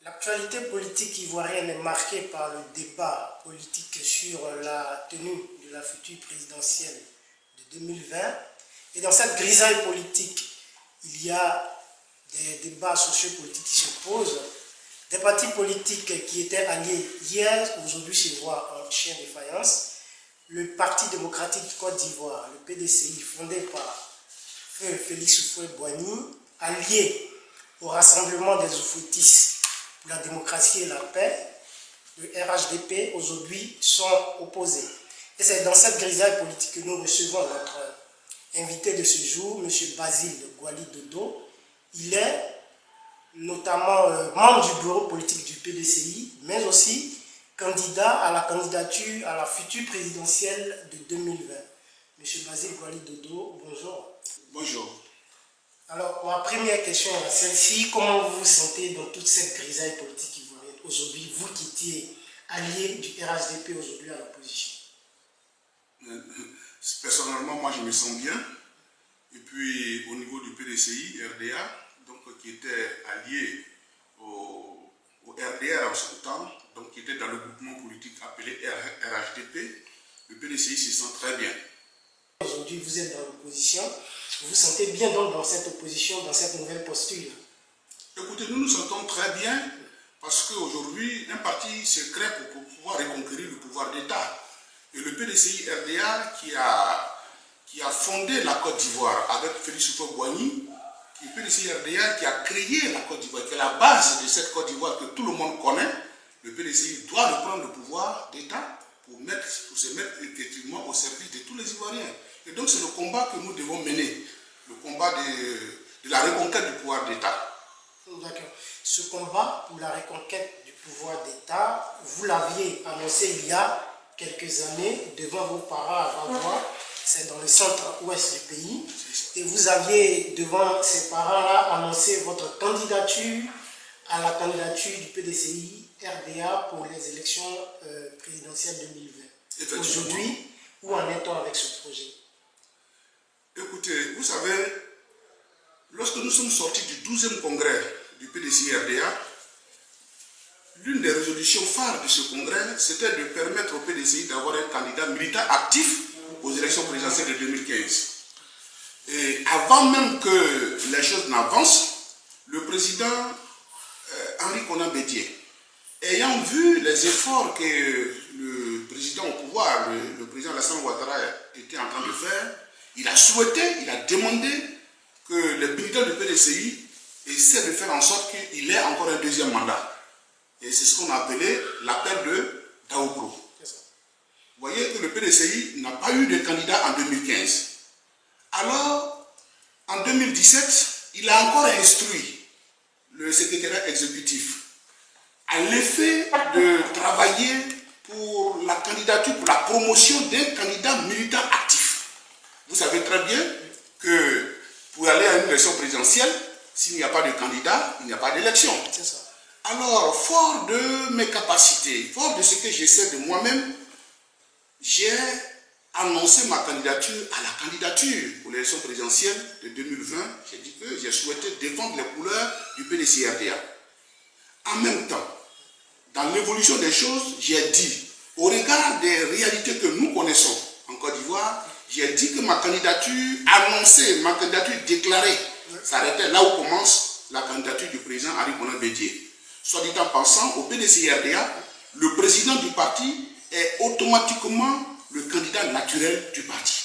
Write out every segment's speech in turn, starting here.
L'actualité politique ivoirienne est marquée par le débat politique sur la tenue de la future présidentielle de 2020. Et dans cette grisaille politique, il y a des débats sociopolitiques qui se posent. Des partis politiques qui étaient alliés hier, aujourd'hui se voient en chien de faïence. Le Parti démocratique de Côte d'Ivoire, le PDCI, fondé par Feu Félix Houphouët-Boigny, allié au Rassemblement des Oufouettistes pour la démocratie et la paix, le RHDP, aujourd'hui sont opposés. Et c'est dans cette grisaille politique que nous recevons notre invité de ce jour, M. Basile Gouali Dodo. Il est notamment membre du bureau politique du PDCI, mais aussi candidat à la candidature à la future présidentielle de 2020. M. Basile Gouali Dodo, bonjour. Bonjour. Alors, ma première question est celle-ci. Comment vous vous sentez dans toute cette grisaille politique ivoirienne aujourd'hui, vous qui étiez allié du RHDP aujourd'hui à l'opposition? Personnellement, moi je me sens bien. Et puis au niveau du PDCI, RDA, donc, qui était allié au RDR en ce temps, donc qui était dans le groupement politique appelé RHDP, le PDCI se sent très bien. Aujourd'hui, vous êtes dans l'opposition. Vous vous sentez bien donc dans cette opposition, dans cette nouvelle posture? Écoutez, nous nous sentons très bien parce qu'aujourd'hui, un parti se crée pour pouvoir reconquérir le pouvoir d'État. Et le PDCI RDA qui a fondé la Côte d'Ivoire avec Félix Houphouët-Boigny, le PDCI RDA qui a créé la Côte d'Ivoire, qui est la base de cette Côte d'Ivoire que tout le monde connaît, le PDCI doit reprendre le pouvoir d'État pour se mettre effectivement au service de tous les Ivoiriens. Et donc c'est le combat que nous devons mener, le combat de la reconquête du pouvoir d'État. D'accord. Ce combat pour la reconquête du pouvoir d'État, vous l'aviez annoncé il y a quelques années devant vos parents à Vavois, c'est dans le centre-ouest du pays, et vous aviez devant ces parents-là annoncé votre candidature à la candidature du PDCI RDA pour les élections présidentielles 2020. Aujourd'hui, où en est-on avec ce projet? Écoutez, vous savez, lorsque nous sommes sortis du 12e congrès du PDCI RDA, l'une des résolutions phares de ce congrès, c'était de permettre au PDCI d'avoir un candidat militant actif aux élections présidentielles de 2015. Et avant même que les choses n'avancent, le président Henri Konan Bédié, ayant vu les efforts que le président au pouvoir, le président Alassane Ouattara était en train de faire, il a souhaité, il a demandé que les militants du PDCI essaient de faire en sorte qu'il ait encore un deuxième mandat. Et c'est ce qu'on a appelé l'appel de Daoukro. Vous voyez que le PDCI n'a pas eu de candidat en 2015. Alors, en 2017, il a encore instruit le secrétariat exécutif à l'effet de travailler pour la candidature, pour la promotion d'un candidat militant actif. Vous savez très bien que pour aller à une élection présidentielle, s'il n'y a pas de candidat, il n'y a pas d'élection. C'est ça. Alors, fort de mes capacités, fort de ce que j'essaie de moi-même, j'ai annoncé ma candidature à la candidature pour l'élection présidentielle de 2020. J'ai dit que j'ai souhaité défendre les couleurs du PDCI RDA. En même temps, dans l'évolution des choses, j'ai dit, au regard des réalités que nous connaissons en Côte d'Ivoire, j'ai dit que ma candidature annoncée, ma candidature déclarée, s'arrêtait là où commence la candidature du président Henri Konan Bédié. Soit dit en passant, au PDCI RDA, le président du parti est automatiquement le candidat naturel du parti.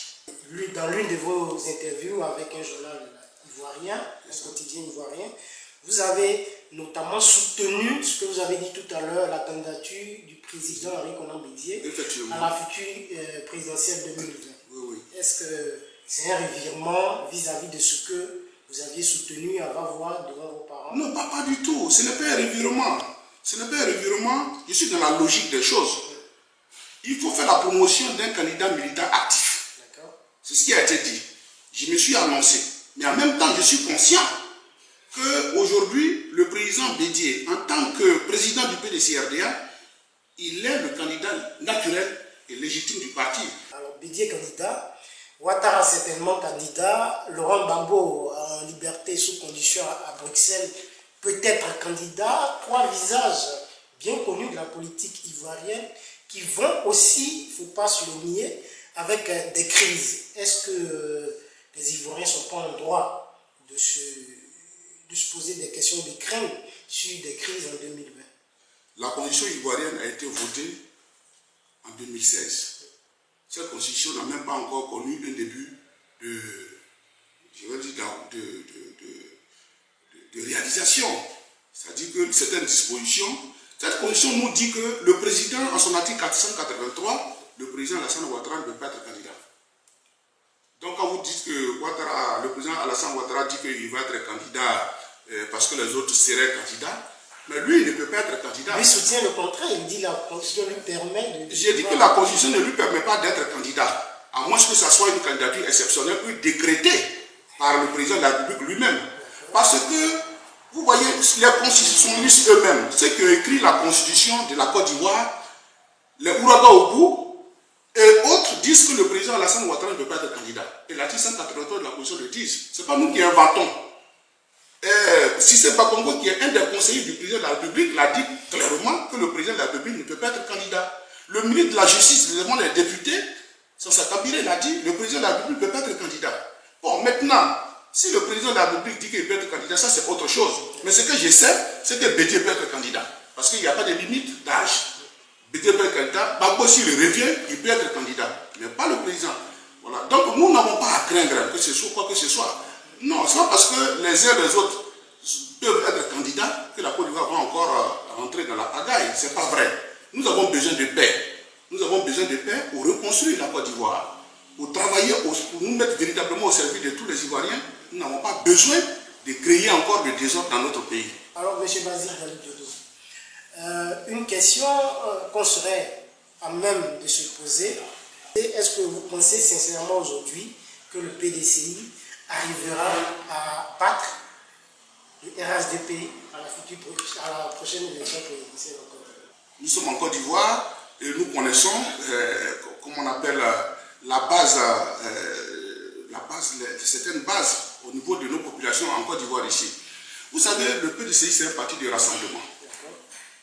Dans l'une de vos interviews avec un journal ivoirien, un quotidien ivoirien, vous avez notamment soutenu ce que vous avez dit tout à l'heure, la candidature du président Henri Konan Bédié à la future présidentielle 2020. Oui. Est-ce que c'est un revirement vis-à-vis de ce que vous aviez soutenu à Vavois devant vos parents? Non, pas du tout. Ce n'est pas un revirement. Ce n'est pas un revirement. Je suis dans la logique des choses. Il faut faire la promotion d'un candidat militant actif. C'est ce qui a été dit. Je me suis annoncé. Mais en même temps, je suis conscient qu'aujourd'hui, le président Bédié, en tant que président du PDCI RDA, il est le candidat naturel et légitime du parti. Alors, Bédié candidat, Ouattara certainement candidat, Laurent Gbagbo en liberté sous condition à Bruxelles peut-être candidats, trois visages bien connus de la politique ivoirienne qui vont aussi, il ne faut pas se le nier, avec des crises. Est-ce que les Ivoiriens ne sont pas en droit de se poser des questions, de craindre sur des crises en 2020? La constitution ivoirienne a été votée en 2016. Cette constitution n'a même pas encore connu un début de réalisation. C'est-à-dire que certaines dispositions, cette constitution nous dit que le président, en son article 483, le président Alassane Ouattara ne peut pas être candidat. Donc quand vous dites que le président Alassane Ouattara dit qu'il va être candidat parce que les autres seraient candidats, mais lui, il ne peut pas être candidat. Lui soutient le contraire, il dit que la Constitution lui permet de... J'ai dit que la Constitution ne lui permet pas d'être candidat, à moins que ce soit une candidature exceptionnelle ou décrétée par le président de la République lui-même. Parce que, vous voyez, les constitutionnalistes eux-mêmes, ceux qui ont écrit la Constitution de la Côte d'Ivoire, les Ouraga Obu et autres disent que le président Alassane Ouattara ne peut pas être candidat. Et l'article 183 de la Constitution le disent. Ce n'est pas nous qui inventons. Si c'est pas Congo qui est un des conseillers du président de la République, l'a dit clairement que le président de la République ne peut pas être candidat. Le ministre de la Justice, les députés, Sansa Kabila l'a dit, le président de la République ne peut pas être candidat. Bon, maintenant, si le président de la République dit qu'il peut être candidat, ça c'est autre chose. Mais ce que je sais, c'est que Bédié peut être candidat. Parce qu'il n'y a pas de limite d'âge. Bédié peut être candidat. Babo, s'il revient, il peut être candidat. Mais pas le président. Voilà. Donc nous n'avons pas à craindre que ce soit quoi que ce soit. Non, c'est pas parce que les uns et les autres peuvent être candidats que la Côte d'Ivoire va encore rentrer dans la pagaille. Ce n'est pas vrai. Nous avons besoin de paix. Nous avons besoin de paix pour reconstruire la Côte d'Ivoire. Pour travailler, pour nous mettre véritablement au service de tous les Ivoiriens. Nous n'avons pas besoin de créer encore du désordre dans notre pays. Alors, M. Basile Galib Dodo, une question qu'on serait à même de se poser, est-ce que vous pensez sincèrement aujourd'hui que le PDCI arrivera à battre le RHDP à la prochaine élection présidentielle en Côte d'Ivoire? Nous sommes en Côte d'Ivoire et nous connaissons, comment on appelle, certaines bases au niveau de nos populations en Côte d'Ivoire ici. Vous savez, le PDCI, c'est un parti de rassemblement.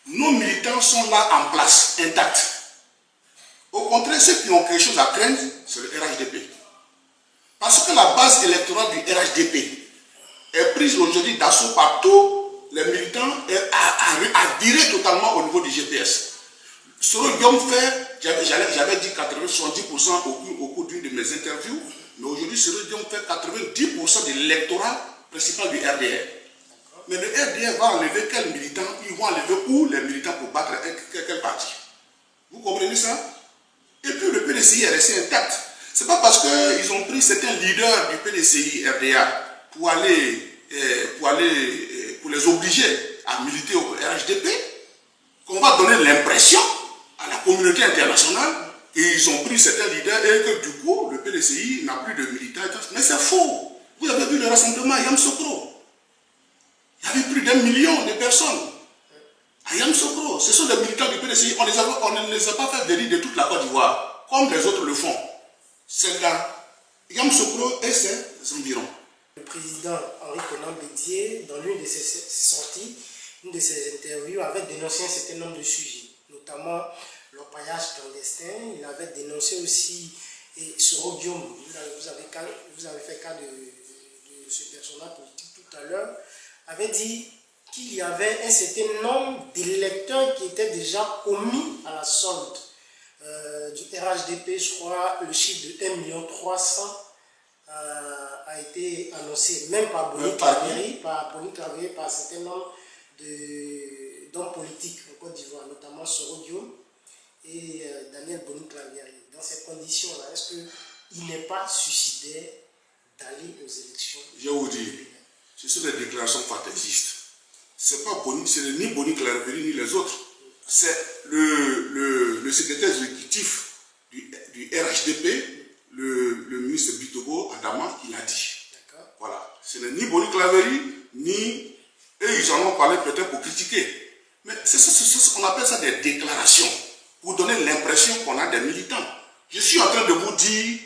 Nos militants sont là en place, intacts. Au contraire, ceux qui ont quelque chose à craindre, c'est le RHDP. Parce que la base électorale du RHDP est prise aujourd'hui d'assaut par tous les militants et a viré totalement au niveau du GPS. Soro Guillaume fait, j'avais dit 80-70% au cours d'une de mes interviews, mais aujourd'hui Soro Guillaume fait 90% de l'électorat principal du RDR. Mais le RDR va enlever quel militant, ils vont enlever où les militants pour battre quel parti. Vous comprenez ça? Et puis le PDCI est resté intact. Ce n'est pas parce qu'ils ont pris certains leaders du PDCI RDA pour les obliger à militer au RHDP qu'on va donner l'impression à la communauté internationale qu'ils ont pris certains leaders et que du coup le PDCI n'a plus de militants. Mais c'est faux. Vous avez vu le rassemblement à Yamoussoukro. Il y avait plus d'1 million de personnes à Yamoussoukro. Ce sont des militants du PDCI. On ne les a pas fait venir de toute la Côte d'Ivoire, comme les autres le font. C'est là, Yamoussoukro et ses environs. Le président Henri Konan Bédié, dans l'une de ses sorties, une de ses interviews, avait dénoncé un certain nombre de sujets, notamment l'orpaillage clandestin. Il avait dénoncé aussi Soro Guillaume. Vous avez fait cas de ce personnage politique tout à l'heure, avait dit qu'il y avait un certain nombre d'électeurs qui étaient déjà commis à la solde du RHDP. Je crois le chiffre de 1,3 million a été annoncé, même par Boni Claverie, par un certain nombre d'hommes politiques en Côte d'Ivoire, notamment Soro Guillaume et Daniel Boni Claverie. Dans ces conditions-là, est-ce qu'il n'est pas suicidaire d'aller aux élections? Je vous dis, ce sont des déclarations fantaisistes. C'est pas Boni, c'est ni Boni Claverie ni les autres. C'est le secrétaire exécutif du RHDP, le ministre Bitogo Adama, qui l'a dit. Voilà. Ce n'est ni Boni Claverie, ni... Et ils en ont parlé peut-être pour critiquer. Mais c'est ce qu'on appelle ça des déclarations, pour donner l'impression qu'on a des militants. Je suis en train de vous dire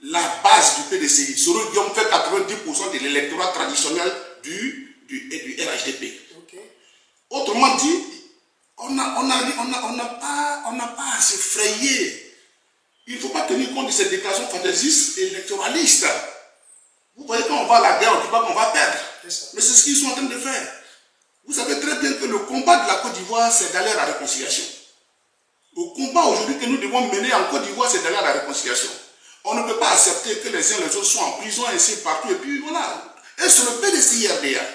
la base du PDCI. Soro Guillaume fait 90% de l'électorat traditionnel du RHDP. Autrement dit, on n'a pas à se frayer. Il ne faut pas tenir compte de ces déclarations fantaisistes et électoralistes. Vous voyez, quand on va à la guerre, on ne dit pas qu'on va perdre. Mais c'est ce qu'ils sont en train de faire. Vous savez très bien que le combat de la Côte d'Ivoire, c'est d'aller à la réconciliation. Le combat aujourd'hui que nous devons mener en Côte d'Ivoire, c'est d'aller à la réconciliation. On ne peut pas accepter que les uns et les autres soient en prison, ainsi partout, et puis voilà. Et c'est le PDCI-RDA.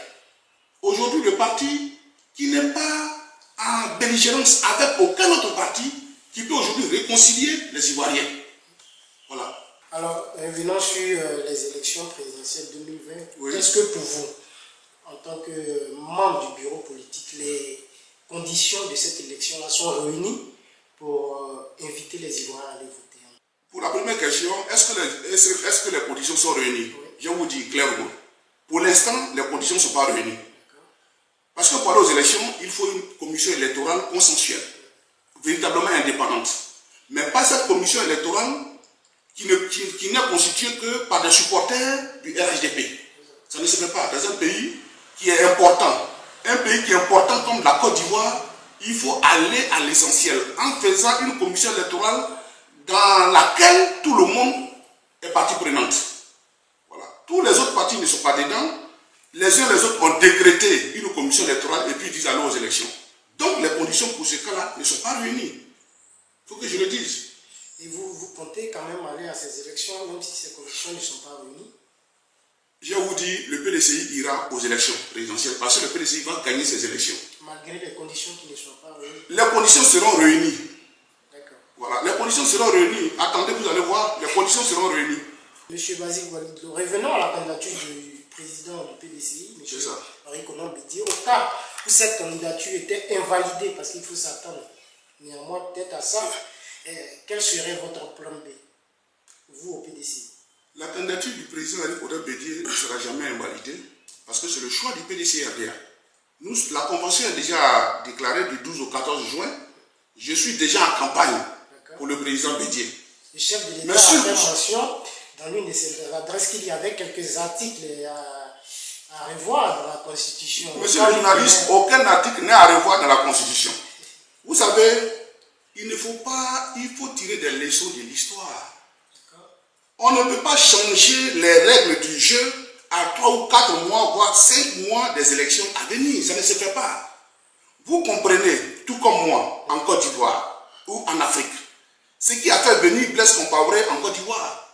Aujourd'hui, le parti qui n'est pas en belligérance avec aucun autre parti, qui peut aujourd'hui réconcilier les Ivoiriens. Voilà. Alors, revenons sur les élections présidentielles 2020. Oui. Est-ce que pour vous, en tant que membre du bureau politique, les conditions de cette élection-là sont réunies pour inviter les Ivoiriens à aller voter? Pour la première question, est-ce que les conditions sont réunies? Oui. Je vous dis clairement. Pour l'instant, les conditions ne sont pas réunies. Parce que pour aller aux élections, il faut une commission électorale consensuelle, véritablement indépendante. Mais pas cette commission électorale qui n'est constituée que par des supporters du RHDP. Ça ne se fait pas. Dans un pays qui est important, comme la Côte d'Ivoire, il faut aller à l'essentiel en faisant une commission électorale dans laquelle tout le monde est partie prenante. Voilà. Tous les autres partis ne sont pas dedans. Les uns et les autres ont décrété une commission électorale et puis ils disent aller aux élections. Donc les conditions pour ce cas-là ne sont pas réunies. Il faut que je le dise. Et vous comptez quand même aller à ces élections, même si ces conditions ne sont pas réunies? Je vous dis, le PDCI ira aux élections présidentielles parce que le PDCI va gagner ces élections. Malgré les conditions qui ne sont pas réunies? Les conditions seront réunies. D'accord. Voilà, les conditions seront réunies. Attendez, vous allez voir, les conditions seront réunies. Monsieur Bazik Walidlo, revenons à la candidature du président du PDCI, M. Henri Konan Bédié. Au cas où cette candidature était invalidée, parce qu'il faut s'attendre néanmoins peut-être à ça, quel serait votre plan B, vous au PDCI? La candidature du président Henri Konan Bédié ne sera jamais invalidée, parce que c'est le choix du PDCI-RDA. La convention est déjà déclarée du 12 au 14 juin. Je suis déjà en campagne pour le président Bédié. Le chef de l'État a fait mention dans l'une de ses adresses qu'il y avait quelques articles à revoir dans la Constitution. Monsieur le journaliste, aucun article n'est à revoir dans la Constitution. Vous savez, il faut tirer des leçons de l'histoire. On ne peut pas changer les règles du jeu à 3 ou 4 mois, voire 5 mois des élections à venir. Ça ne se fait pas. Vous comprenez, tout comme moi, en Côte d'Ivoire ou en Afrique, ce qui a fait venir Blaise Compaoré en Côte d'Ivoire.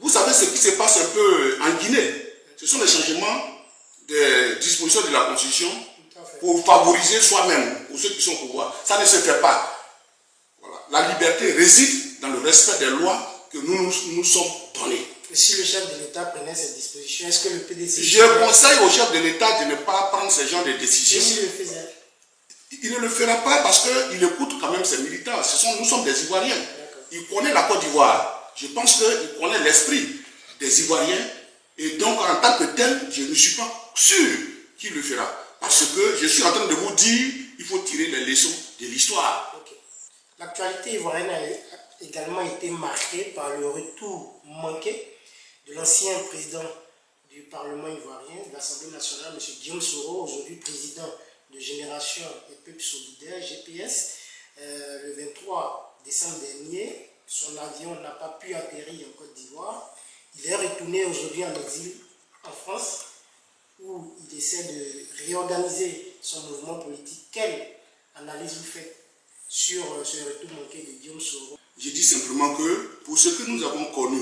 Vous savez ce qui se passe un peu en Guinée. Ce sont les changements des dispositions de la Constitution pour favoriser soi-même, pour ceux qui sont au pouvoir. Ça ne se fait pas. Voilà. La liberté réside dans le respect des lois que nous sommes donnés. Et si le chef de l'État prenait ces dispositions, est-ce que le PDCI... Je conseille au chef de l'État de ne pas prendre ce genre de décisions. Et s'il le faisait? Il ne le fera pas parce qu'il écoute quand même ses militants. Nous sommes des Ivoiriens. Il connaît la Côte d'Ivoire. Je pense qu'il connaît l'esprit des Ivoiriens. Et donc, en tant que tel, je ne suis pas sûr qu'il le fera. Parce que je suis en train de vous dire, il faut tirer les leçons de l'histoire. L'actualité ivoirienne a également été marquée par le retour manqué de l'ancien président du Parlement ivoirien, de l'Assemblée nationale, M. Guillaume Soro, aujourd'hui président de Génération et Peuple Solidaire, GPS. Le 23 décembre dernier, son avion n'a pas pu atterrir en Côte d'Ivoire. Il est retourné aujourd'hui en exil en France, où il essaie de réorganiser son mouvement politique. Quelle analyse vous faites sur ce retour manqué de Guillaume Soro? Je dis simplement que pour ce que nous avons connu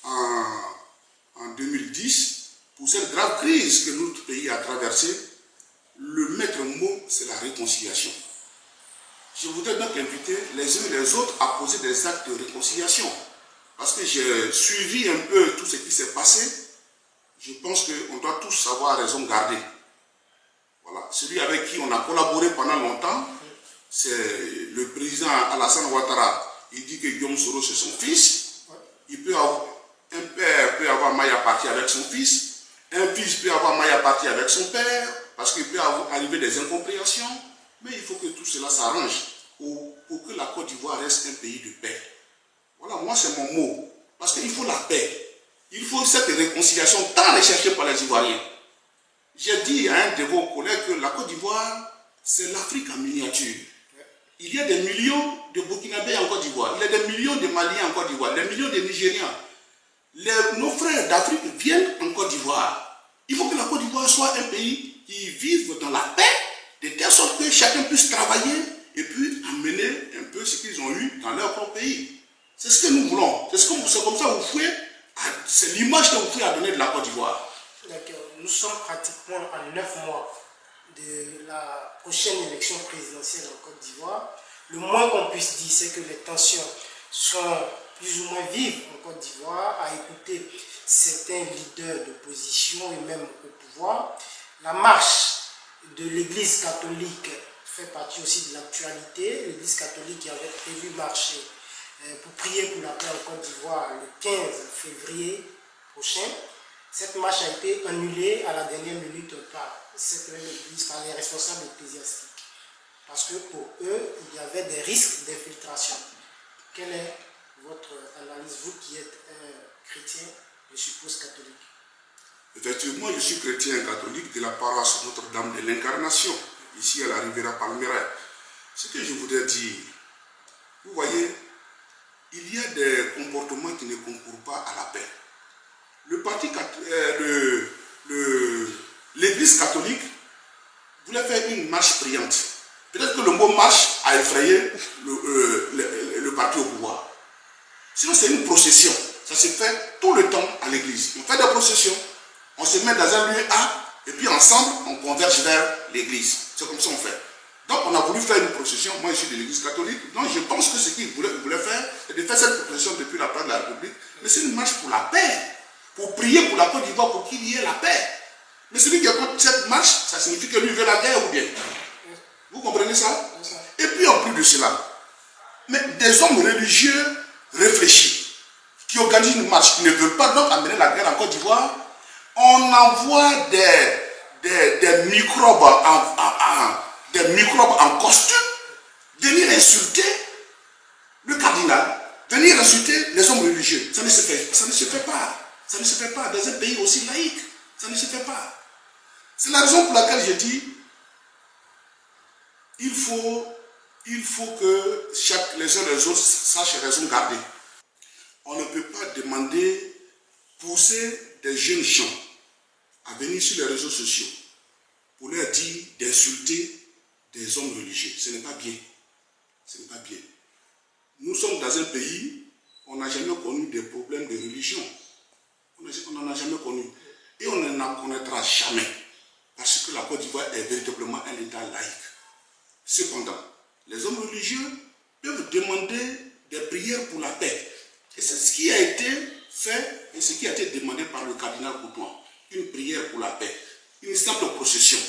en 2010, pour cette grave crise que notre pays a traversée, le maître mot, c'est la réconciliation. Je voudrais donc inviter les uns et les autres à poser des actes de réconciliation. Parce que j'ai suivi un peu tout ce qui s'est passé. Je pense qu'on doit tous avoir raison garder. Voilà. Celui avec qui on a collaboré pendant longtemps, c'est le président Alassane Ouattara. Il dit que Guillaume Soro, c'est son fils. Il peut avoir, un père peut avoir maille à partir avec son fils. Un fils peut avoir maille à partir avec son père. Parce qu'il peut arriver des incompréhensions. Mais il faut que tout cela s'arrange pour que la Côte d'Ivoire reste un pays de paix. Voilà, moi c'est mon mot. Parce qu'il faut la paix. Il faut cette réconciliation tant recherchée par les Ivoiriens. J'ai dit à un de vos collègues que la Côte d'Ivoire c'est l'Afrique en miniature. Il y a des millions de Burkinabés en Côte d'Ivoire, il y a des millions de Maliens en Côte d'Ivoire, des millions de Nigériens. Nos frères d'Afrique viennent en Côte d'Ivoire. Il faut que la Côte d'Ivoire soit un pays qui vive dans la paix, de telle sorte que chacun puisse travailler et puis amener un peu ce qu'ils ont eu dans leur propre pays. C'est ce que nous voulons. C'est comme ça que vous fouez, c'est l'image que vous pouvez donner de la Côte d'Ivoire. D'accord. Nous sommes pratiquement à 9 mois de la prochaine élection présidentielle en Côte d'Ivoire. Le moins qu'on puisse dire, c'est que les tensions sont plus ou moins vives en Côte d'Ivoire, à écouter certains leaders d'opposition et même au pouvoir. La marche de l'Église catholique fait partie aussi de l'actualité. L'Église catholique qui avait prévu marcher pour prier pour la paix en Côte d'Ivoire le 15 février prochain. Cette marche a été annulée à la dernière minute par les responsables ecclésiastiques. Parce que pour eux, il y avait des risques d'infiltration. Quelle est votre analyse, vous qui êtes un chrétien, je suppose catholique? Effectivement, je suis chrétien catholique de la paroisse Notre-Dame de l'Incarnation, ici à la Riviera Palmeraie. Ce que je voudrais dire, vous voyez, il y a des comportements qui ne concourent pas à la paix. L'Église catholique voulait faire une marche priante. Peut-être que le mot marche a effrayé le parti au pouvoir. Sinon, c'est une procession. Ça se fait tout le temps à l'église. On fait des processions, on se met dans un lieu A, et puis ensemble, on converge vers l'église. C'est comme ça qu'on fait. Donc, on a voulu faire une procession. Moi, je suis de l'église catholique. Donc, je pense que ce qu'ils voulaient faire, c'est de faire cette procession depuis la place de la République. Mais c'est une marche pour la paix. Pour prier pour la Côte d'Ivoire, pour qu'il y ait la paix. Mais celui qui a contre cette marche, ça signifie que lui veut la guerre ou bien. Vous comprenez ça? Et puis en plus de cela, mais des hommes religieux réfléchis, qui organisent une marche, qui ne veulent pas donc amener la guerre en Côte d'Ivoire, on envoie des microbes en costume venir insulter le cardinal, venir insulter les hommes religieux. Ça ne se fait pas. Ça ne se fait pas dans un pays aussi laïque. Ça ne se fait pas. C'est la raison pour laquelle je dis il faut que les uns et les autres sachent raison garder. On ne peut pas pousser des jeunes gens à venir sur les réseaux sociaux pour leur dire d'insulter des hommes religieux. Ce n'est pas bien. Ce n'est pas bien. Nous sommes dans un pays, on n'a jamais connu des problèmes de religion. On n'en a jamais connu. Et on n'en connaîtra jamais. Parce que la Côte d'Ivoire est véritablement un État laïque. Cependant, les hommes religieux peuvent demander des prières pour la paix. Et c'est ce qui a été fait et ce qui a été demandé par le cardinal Coutouan. Une prière pour la paix. Une simple procession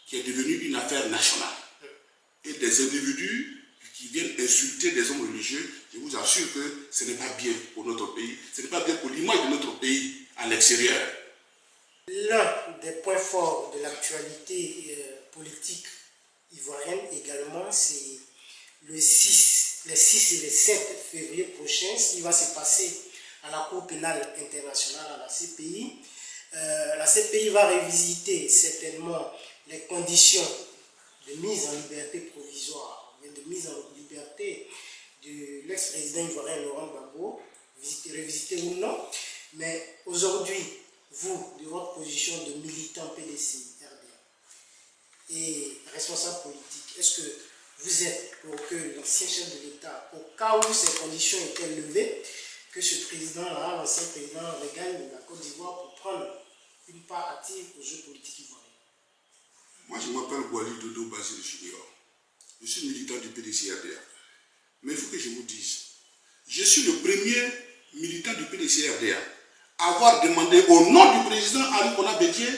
qui est devenue une affaire nationale. Et des individus qui viennent insulter des hommes religieux, je vous assure que ce n'est pas bien pour notre pays. Ce n'est pas bien pour l'image de notre pays à l'extérieur. L'un des points forts de l'actualité politique ivoirienne également, c'est les 6 et les 7 février prochains, ce qui va se passer à la Cour pénale internationale, à la CPI. La CPI va revisiter certainement les conditions de mise en liberté provisoire, de mise en liberté de l'ex-président ivoirien Laurent Gbagbo, revisiter ou non. Mais aujourd'hui, vous, de votre position de militant PDC, RDA, et responsable politique, est-ce que vous êtes pour que l'ancien chef de l'État, au cas où ces conditions étaient levées, que ce président-là, l'ancien président, regagne la Côte d'Ivoire pour prendre une part active aux jeux politiques ivoiriens? Moi, je m'appelle Gwali Dodo Basile Junior. Je suis militant du PDC RDA. Mais il faut que je vous dise, je suis le premier militant du PDC RDA à avoir demandé au nom du président Henri Konan Bédié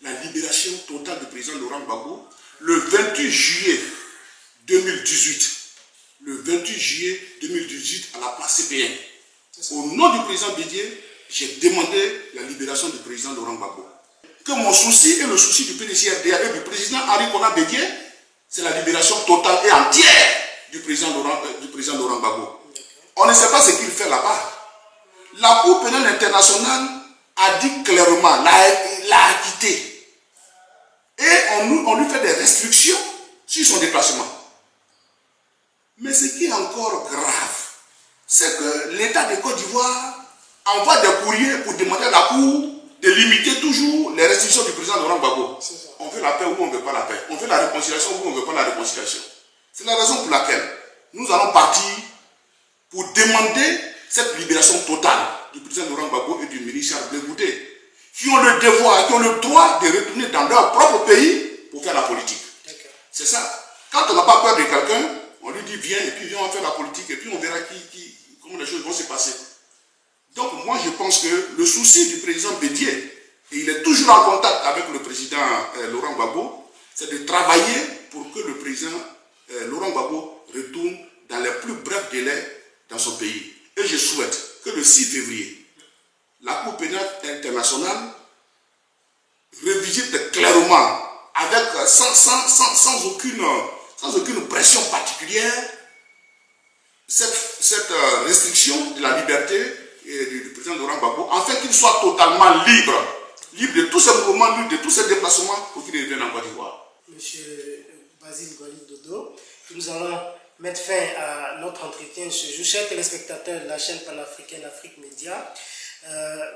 la libération totale du président Laurent Gbagbo le 28 juillet 2018. Le 28 juillet 2018 à la place CPN. Au nom du président Bédié, j'ai demandé la libération du président Laurent Gbagbo. Que mon souci et le souci du PDC RDA et du président Henri Konan Bédié, c'est la libération totale et entière du président Laurent Gbagbo. On ne sait pas ce qu'il fait là-bas. La Cour pénale internationale a dit clairement, l'a acquitté. Et on lui fait des restrictions sur son déplacement. Mais ce qui est encore grave, c'est que l'État de Côte d'Ivoire envoie des courriers pour demander à la Cour de limiter toujours les restrictions du président Laurent Gbagbo. On veut la paix ou on ne veut pas la paix. On veut la réconciliation ou on ne veut pas la réconciliation. C'est la raison pour laquelle nous allons partir pour demander cette libération totale du président Laurent Gbagbo et du ministre Charles Blé Goudé, qui ont le devoir, qui ont le droit de retourner dans leur propre pays pour faire la politique. C'est ça. Quand on n'a pas peur de quelqu'un, on lui dit viens et puis viens on faire la politique et puis on verra comment les choses vont se passer. Donc moi je pense que le souci du président Bédié, et il est toujours en contact avec le président Laurent Gbagbo, c'est de travailler pour que le président Laurent Gbagbo retourne dans les plus brefs délais dans son pays. Et je souhaite que le 6 février, la Cour pénale internationale revisite clairement, avec, sans aucune pression particulière, cette restriction de la liberté du président Laurent Gbagbo, afin qu'il soit totalement libre de tous ces mouvements, libre de tous ces déplacements pour qu'il revienne en Côte d'Ivoire. Monsieur Basile Walid Dodo, nous allons mettre fin à notre entretien ce jour. Chers téléspectateurs de la chaîne panafricaine Afrique Média,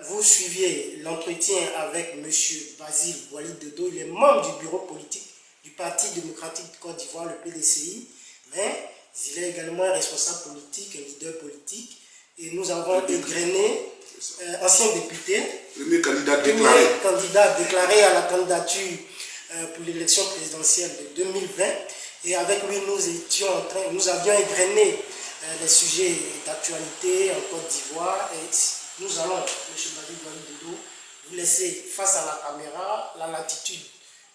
vous suiviez l'entretien avec monsieur Basile Walid Dodo, il est membre du bureau politique du Parti démocratique de Côte d'Ivoire, le PDCI, mais il est également un responsable politique, un leader politique, et nous avons égrené ancien député, premier candidat déclaré à la candidature pour l'élection présidentielle de 2020, et avec lui nous avions égrené les sujets d'actualité en Côte d'Ivoire, et nous allons, M. Basile Walid Dodo, vous laisser face à la caméra la latitude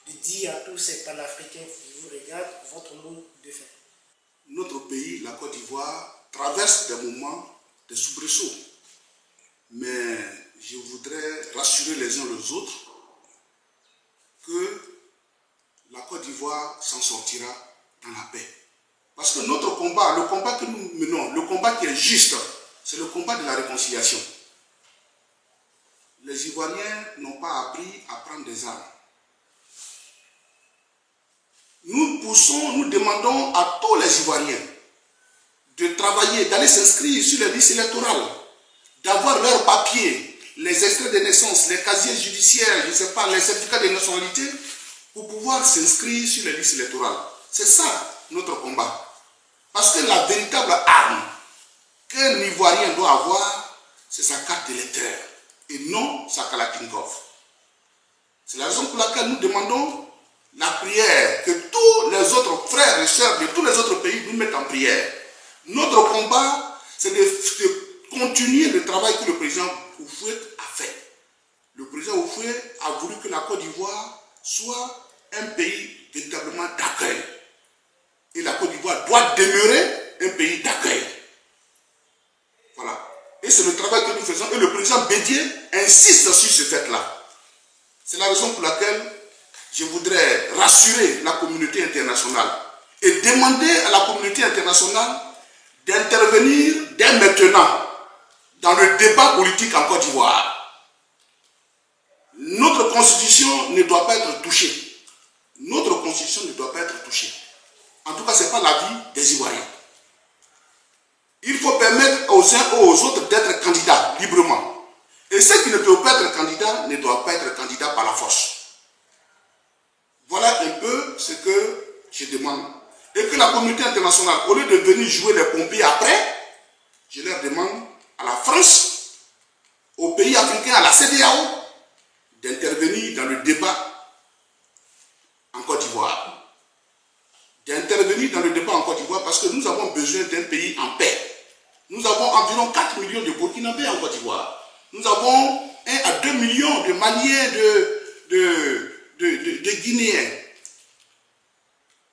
de dire à tous ces panafricains qui vous regardent votre mot de fin. Notre pays, la Côte d'Ivoire, traverse des moments de soubresauts. Mais je voudrais rassurer les uns les autres que la Côte d'Ivoire s'en sortira dans la paix. Parce que notre combat, le combat que nous menons, le combat qui est juste, c'est le combat de la réconciliation. Les Ivoiriens n'ont pas appris à prendre des armes. Nous demandons à tous les Ivoiriens de travailler, d'aller s'inscrire sur les listes électorales, d'avoir leurs papiers, les extraits de naissance, les casiers judiciaires, je ne sais pas, les certificats de nationalité, pour pouvoir s'inscrire sur les listes électorales. C'est ça notre combat. Parce que la véritable arme qu'un Ivoirien doit avoir, c'est sa carte d'électeur et non sa Kalachnikov. C'est la raison pour laquelle nous demandons la prière, que tous les autres frères et sœurs de tous les autres pays nous mettent en prière. Notre combat, c'est de continuer le travail que le président Oufoué a fait. Le président Oufoué a voulu que la Côte d'Ivoire soit un pays véritablement d'accueil. Et la Côte d'Ivoire doit demeurer un pays d'accueil. Voilà. Et c'est le travail que nous faisons. Et le président Bédié insiste sur ce fait-là. C'est la raison pour laquelle je voudrais rassurer la communauté internationale et demander à la communauté internationale d'intervenir dès maintenant dans le débat politique en Côte d'Ivoire. Notre constitution ne doit pas être touchée. Notre constitution ne doit pas être touchée. En tout cas, ce n'est pas l'avis des Ivoiriens. Il faut permettre aux uns et aux autres d'être candidats librement. Et ceux qui ne peuvent pas être candidats ne doivent pas être candidats par la force. Voilà un peu ce que je demande. Et que la communauté internationale, au lieu de venir jouer les pompiers après, je leur demande à la France, aux pays africains, à la CEDEAO, d'intervenir dans le débat en Côte d'Ivoire. D'intervenir dans le débat en Côte d'Ivoire parce que nous avons besoin d'un pays en paix. Nous avons environ 4 millions de Burkinabés en Côte d'Ivoire. Nous avons 1 à 2 millions de Maliens, de Guinéens.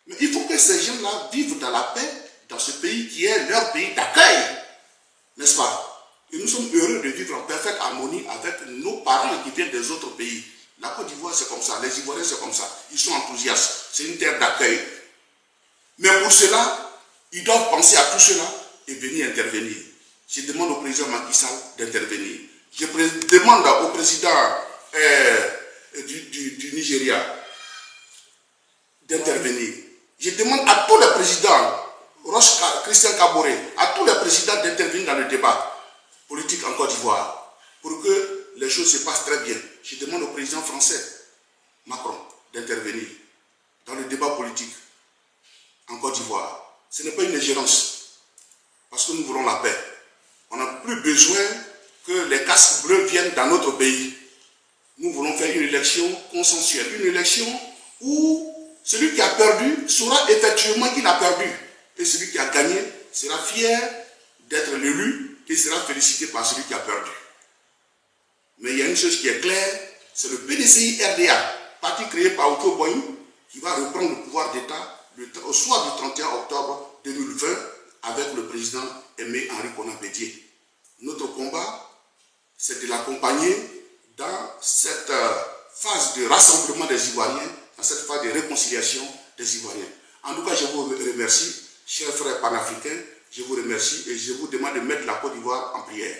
Mais il faut que ces gens-là vivent dans la paix dans ce pays qui est leur pays d'accueil. N'est-ce pas? Et nous sommes heureux de vivre en parfaite harmonie avec nos parents qui viennent des autres pays. La Côte d'Ivoire, c'est comme ça. Les Ivoiriens, c'est comme ça. Ils sont enthousiastes. C'est une terre d'accueil. Mais pour cela, ils doivent penser à tout cela et venir intervenir. Je demande au président Macky Sall d'intervenir. Je demande au président du Nigeria d'intervenir. Je demande à tous les présidents, Roch Christian Kaboré, à tous les présidents d'intervenir dans le débat politique en Côte d'Ivoire pour que les choses se passent très bien. Je demande au président français, Macron, d'intervenir dans le débat politique en Côte d'Ivoire. Ce n'est pas une ingérence, parce que nous voulons la paix. On n'a plus besoin que les casques bleus viennent dans notre pays. Nous voulons faire une élection consensuelle, une élection où celui qui a perdu saura effectivement qu'il a perdu. Et celui qui a gagné sera fier d'être l'élu et sera félicité par celui qui a perdu. Mais il y a une chose qui est claire, c'est le PDCI RDA, parti créé par Otto Boigny, qui va reprendre le pouvoir d'État au soir du 31 octobre 2020 avec le président Aimé Henri Konan Bédié. Notre combat, c'est de l'accompagner dans cette phase de rassemblement des Ivoiriens, dans cette phase de réconciliation des Ivoiriens. En tout cas, je vous remercie, chers frères panafricains, je vous remercie et je vous demande de mettre la Côte d'Ivoire en prière.